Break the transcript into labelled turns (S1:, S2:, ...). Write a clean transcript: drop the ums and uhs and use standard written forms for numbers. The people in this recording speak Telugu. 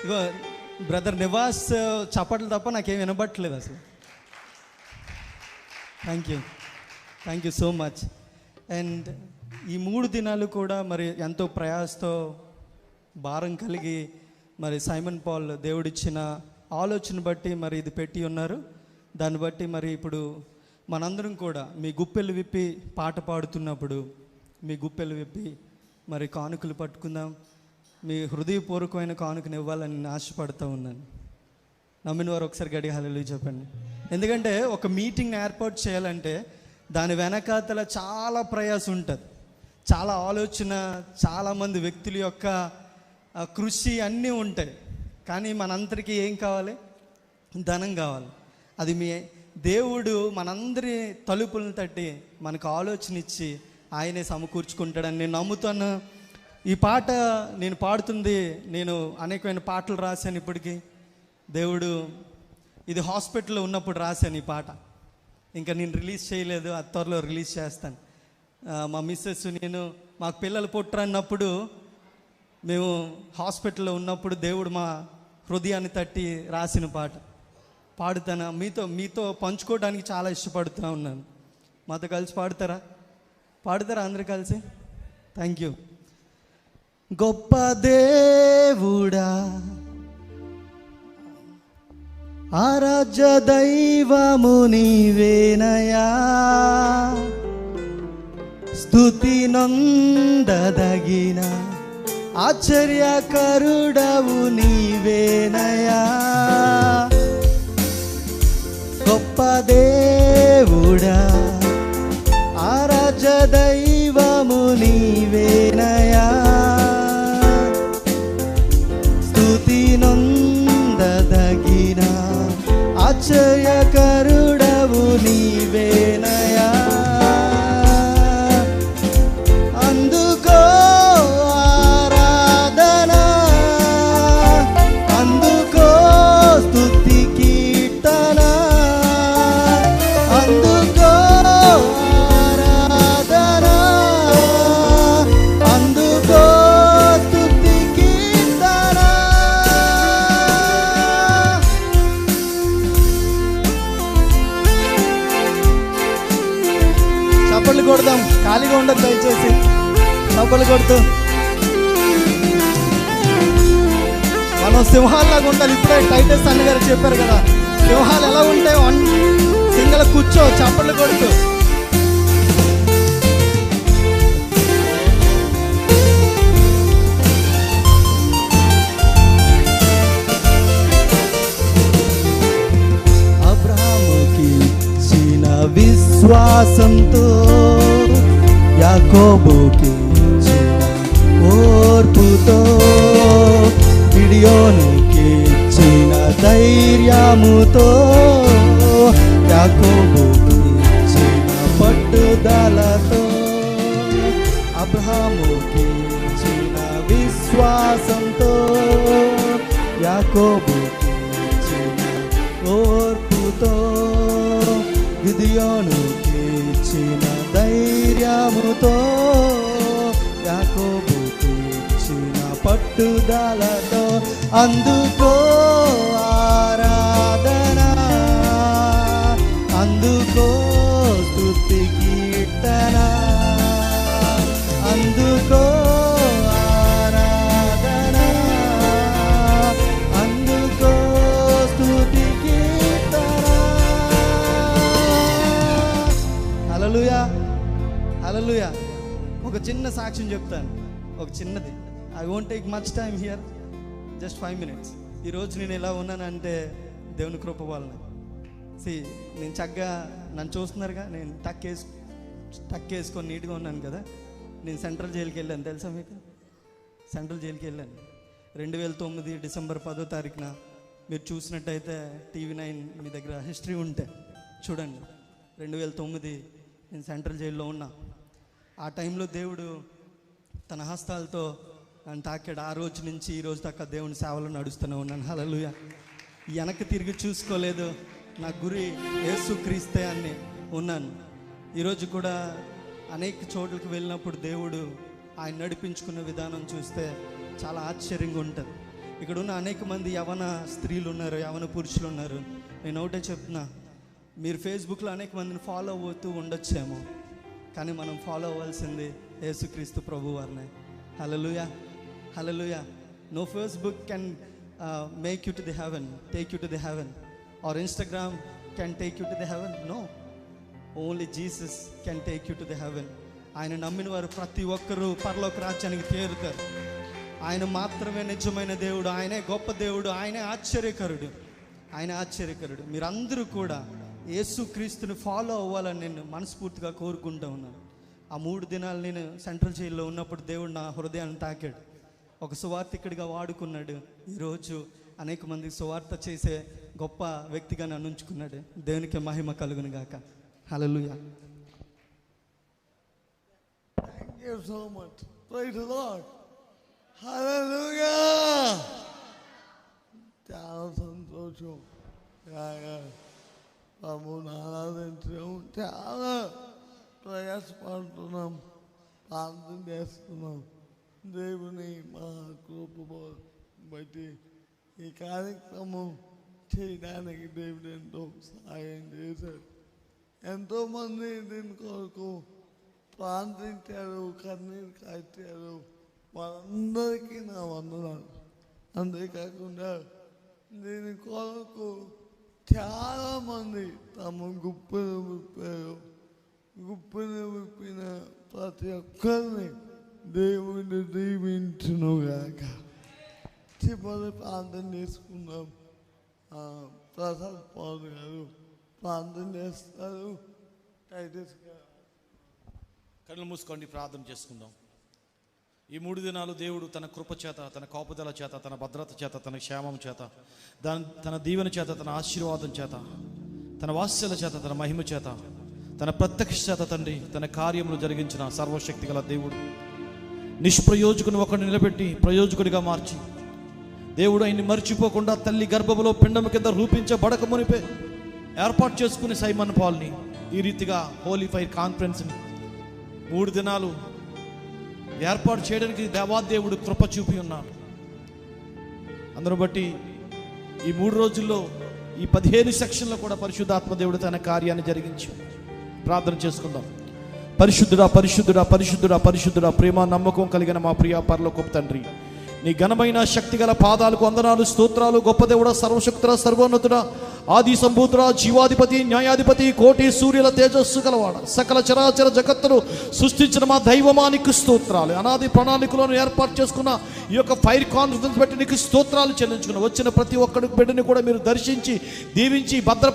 S1: ఇగో బ్రదర్ నివాస్ చప్పట్లు తప్ప నాకేం వినబట్టలేదు అసలు. Thank you so much. And ఈ 3 దినాలు కూడా మరి ఎంతో ప్రయాసతో భారం కలిగి మరి సైమన్ పాల్ దేవుడిచ్చిన ఆలోచన బట్టి మరి ఇది పెట్టి ఉన్నారు. దాన్ని బట్టి మరి ఇప్పుడు మనందరం కూడా మీ గుప్పెలు విప్పి పాట పాడుతున్నప్పుడు మీ గుప్పెలు విప్పి మరి కానుకలు పట్టుకుందాం. మీ హృదయపూర్వకమైన కానుకను ఇవ్వాలని నేను ఆశపడుతూ ఉన్నాను. నమ్మిన వారు ఒకసారి గట్టిగా హల్లెలూయా చెప్పండి. ఎందుకంటే ఒక మీటింగ్ని ఏర్పాటు చేయాలంటే దాని వెనకాతల చాలా ప్రయాసం ఉంటుంది, చాలా ఆలోచన, చాలామంది వ్యక్తుల యొక్క కృషి అన్నీ ఉంటాయి. కానీ మనందరికీ ఏం కావాలి? ధనం కావాలి. అది మీ దేవుడు మనందరి తలుపులను తట్టి మనకు ఆలోచన ఇచ్చి ఆయనే సమకూర్చుకుంటాడని నేను నమ్ముతాను. ఈ పాట నేను పాడుతుంది, నేను అనేకమైన పాటలు రాశాను ఇప్పటికీ. దేవుడు ఇది హాస్పిటల్లో ఉన్నప్పుడు రాశాను ఈ పాట. ఇంకా నేను రిలీజ్ చేయలేదు, త్వరలో రిలీజ్ చేస్తాను. మా మిస్సెస్ నేను మాకు పిల్లలు పుట్టరన్నప్పుడు మేము హాస్పిటల్లో ఉన్నప్పుడు దేవుడు మా హృదయాన్ని తట్టి రాసిన పాట పాడుతాను. మీతో పంచుకోవడానికి చాలా ఇష్టపడుతూ ఉన్నాను. మాతో కలిసి పాడుతారా అందరూ కలిసి? Thank you. గొప్ప దేవుడా, ఆరాధ్య దైవము నీవేనయా, స్తుతి నొందదగిన ఆశ్చర్యకరుడవు నీవేనయా. గొప్ప దేవుడా, ఆరాధ్య దైవము నీవేనయా, స్తుతి నొందదగిన ఆశ్చర్యకరుడవు నీవేనయా. అందుకో ఆరాధన, అందుకో స్తుతి కీర్తన, అందుకో ఆరాధన, అందుకో స్తుతి కీర్తన. చప్పట్లు కొడదాం, ఖాళీగా ఉండదు దయచేసి. చప్పట్లు కొడుతూ మనం సింహాల్లాగా ఉండాలి. ఇప్పుడే టైటస్ అన్న గారు చెప్పారు కదా, సింహాలు ఎలా ఉంటాయి, సింగల్ కూర్చో చప్పట్లు కొడుతూ. అబ్రహాముకి ఇచ్చిన విశ్వాసంతో, యాకోబుకి ఇచ్చిన ఓర్పుతో, గిడియోనుకి ఇచ్చిన ధైర్యముతో, యాకోబుకి ఇచ్చిన పట్టుదలతో, అబ్రహాముకి ఇచ్చిన విశ్వాసంతో, యాకోబుకి ఇచ్చిన ఓర్పుతో, గిడియోనుకి ఇచ్చిన ధైర్యముతో, యాకోబుకి ఇచ్చిన పట్టుదలతో, అందుకో ఆరాధన, అందుకో స్తుతి కీర్తన, అందుకో ఆరాధన, అందుకో స్తుతి కీర్తన. హల్లెలూయా, హల్లెలూయా. ఒక చిన్న సాక్ష్యం చెప్తాను, ఒక చిన్నది. I won't take much time here, just 5 minutes. ఈరోజు నేను ఎలా ఉన్నానంటే దేవుని కృప వలన. నేను చక్కగా నన్ను చూస్తున్నారుగా, నేను టక్ వేసుకొని నీట్గా ఉన్నాను కదా. నేను సెంట్రల్ జైలుకి వెళ్ళాను, తెలుసా మీకు? సెంట్రల్ జైలుకి వెళ్ళాను 2009 డిసెంబర్ 10వ తారీఖున. మీరు చూసినట్టయితే TV9 మీ దగ్గర హిస్టరీ ఉంటే చూడండి. 2009 నేను సెంట్రల్ జైల్లో ఉన్నా. ఆ టైంలో దేవుడు తన హస్తాలతో నన్ను తాకాడు. ఆ రోజు నుంచి ఈ రోజు దాకా దేవుని సేవలో నడుస్తూనే ఉన్నాను. హల్లెలూయా. వెనక్కి తిరిగి చూసుకోలేదు. నా గురి యేసుక్రీస్తే అని ఉన్నాను. ఈరోజు కూడా అనేక చోట్లకు వెళ్ళినప్పుడు దేవుడు ఆయన నడిపించుకున్న విధానం చూస్తే చాలా ఆశ్చర్యంగా ఉంటుంది. ఇక్కడ ఉన్న అనేక మంది యవన స్త్రీలు ఉన్నారు, యవన పురుషులు ఉన్నారు. నేను ఒకటే చెప్తున్నా, మీరు ఫేస్బుక్లో అనేక మందిని ఫాలో అవుతూ ఉండొచ్చేమో, కానీ మనం ఫాలో అవ్వాల్సింది యేసుక్రీస్తు ప్రభు వారిని. Hallelujah, hallelujah. No Facebook can make you to the heaven, take you to the heaven, or Instagram can take you to the heaven. No, only Jesus can take you to the heaven. ఆయన నమ్మిన వారు ప్రతి ఒక్కరూ పరలోక రాజ్యానికి చేరుతారు. ఆయన మాత్రమే నిజమైన దేవుడు, ఆయనే గొప్ప దేవుడు, ఆయనే ఆశ్చర్యకరుడు, ఆయన ఆశ్చర్యకరుడు. మీరందరూ కూడా యేసుక్రీస్తుని ఫాలో అవ్వాలని నేను మనస్ఫూర్తిగా కోరుకుంటూ ఉన్నాను. ఆ 3 దినాలు నేను సెంట్రల్ జైల్లో ఉన్నప్పుడు దేవుడు నా హృదయాన్ని తాకాడు, ఒక సువార్థికుడిగా వాడుకున్నాడు. ఈరోజు అనేక మందికి సువార్త చేసే గొప్ప వ్యక్తిగా నన్ను ఉంచుకున్నాడు. దేవునికి మహిమ కలుగును గాక. హల్లెలూయా.
S2: Thank you so much. Praise the Lord. Hallelujah. చాలా సంతోషం. ప్రభువుని ఆరాధించడం చాలా ప్రయాసపడుతున్నాం, ప్రార్థన చేస్తున్నాం. దేవుని మా కృప బట్టి ఈ కార్యక్రమం చేయడానికి దేవుడు ఎంతో సహాయం చేశారు. ఎంతోమంది దీని కొరకు ప్రార్థించారు, కన్నీరు కాచారు. వారందరికీ నా వందనాలు. అంతేకాకుండా దీని కొరకు చాలామంది తమ గుప్పలు విప్పారు. గుప్పలు విప్పిన ప్రతి ఒక్కరిని దేవుని దీవించునుగాక. చివరి ప్రార్థన చేసుకుందాం. ప్రసాద్ పౌల్ గారు ప్రార్థన చేస్తారు. టైటస్ గారు
S3: కళ్ళు మూసుకోండి, ప్రార్థన చేసుకుందాం. ఈ 3 దినాలు దేవుడు తన కృప చేత, తన కాపుదల చేత, తన భద్రత చేత, తన క్షేమం చేత, తన దీవెన చేత, తన ఆశీర్వాదం చేత, తన వాత్సల్య చేత, తన మహిమ చేత, తన ప్రత్యక్ష చేత తండ్రి తన కార్యములు జరిగించిన సర్వశక్తి గల దేవుడు నిష్ప్రయోజకుని ఒకరిని నిలబెట్టి ప్రయోజకుడిగా మార్చి, దేవుడు ఆయన్ని మర్చిపోకుండా తల్లి గర్భములో పిండము కింద రూపించబడక మునిపే ఏర్పాటు చేసుకుని సైమన్ పాల్ని ఈ రీతిగా హోలీ ఫైర్ కాన్ఫరెన్స్ని 3 దినాలు ఏర్పాటు చేయడానికి దేవాదేవుడు కృప చూపి ఉన్నాడు. అందరూ బట్టి ఈ 3 రోజుల్లో ఈ 15 సెక్షన్లో కూడా పరిశుద్ధాత్మ దేవుడు తన కార్యాన్ని జరిగించి ప్రార్థన చేసుకుందాం. పరిశుద్ధుడా, పరిశుద్ధుడా, పరిశుద్ధుడా, పరిశుద్ధుడా, ప్రేమ నమ్మకం కలిగిన మా ప్రియ పరలోకపు తండ్రి, నీ ఘనమైన శక్తి గల పాదాలకు వందనాలు, స్తోత్రాలు. గొప్ప దేవుడా, సర్వశక్తుడ, సర్వోన్నతుడా, ఆది సంభూతుడా, జీవాధిపతి, న్యాయాధిపతి, కోటి సూర్యుల తేజస్సు గలవాడ, సకల చరాచర జగత్తును సృష్టించిన మా దైవమానికి స్తోత్రాలు. అనాది ప్రణాళికలను ఏర్పాటు చేసుకున్న ఈ యొక్క ఫైర్ కాన్ఫరెన్స్ బట్టి నీకు స్తోత్రాలు చెల్లించుకున్నాం. వచ్చిన ప్రతి ఒక్కడి బిడ్డని కూడా మీరు దర్శించి దీవించి భద్రపరిచి